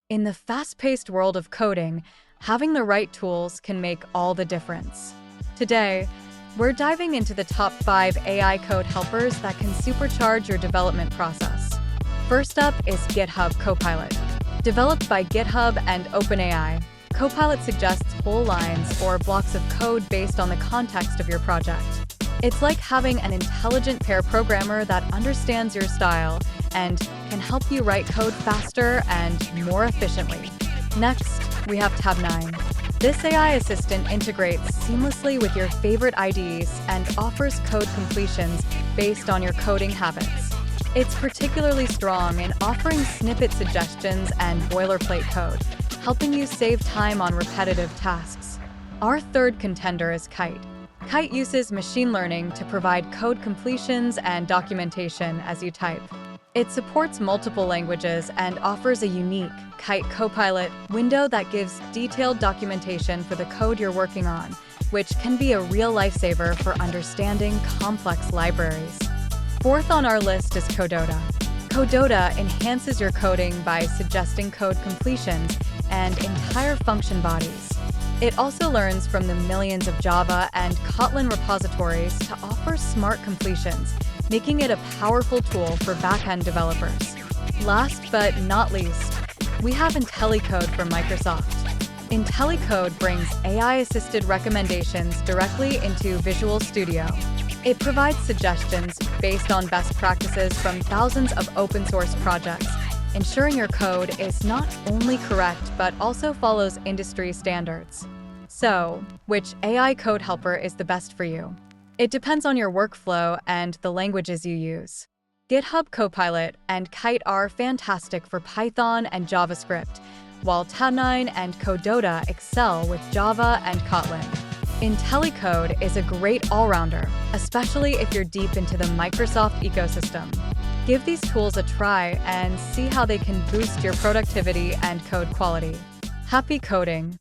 In the fast-paced world of coding, having the right tools can make all the difference. Today, we're diving into the top 5 AI code helpers that can supercharge your development process. First up is GitHub Copilot. Developed by GitHub and OpenAI, Copilot suggests whole lines or blocks of code based on the context of your project. It's like having an intelligent pair programmer that understands your style and can help you write code faster and more efficiently. Next, we have Tabnine. This AI assistant integrates seamlessly with your favorite IDEs and offers code completions based on your coding habits. It's particularly strong in offering snippet suggestions and boilerplate code, helping you save time on repetitive tasks. Our third contender is Kite. Kite uses machine learning to provide code completions and documentation as you type. It supports multiple languages and offers a unique Kite Copilot window that gives detailed documentation for the code you're working on, which can be a real lifesaver for understanding complex libraries. Fourth on our list is Codota. Codota enhances your coding by suggesting code completions and entire function bodies. It also learns from the millions of Java and Kotlin repositories to offer smart completions, making it a powerful tool for back-end developers. Last but not least, we have IntelliCode from Microsoft. IntelliCode brings AI-assisted recommendations directly into Visual Studio. It provides suggestions based on best practices from thousands of open-source projects, ensuring your code is not only correct but also follows industry standards. So, which AI code helper is the best for you? It depends on your workflow and the languages you use. GitHub Copilot and Kite are fantastic for Python and JavaScript, while Tabnine and Codota excel with Java and Kotlin. IntelliCode is a great all-rounder, especially if you're deep into the Microsoft ecosystem. Give these tools a try and see how they can boost your productivity and code quality. Happy coding!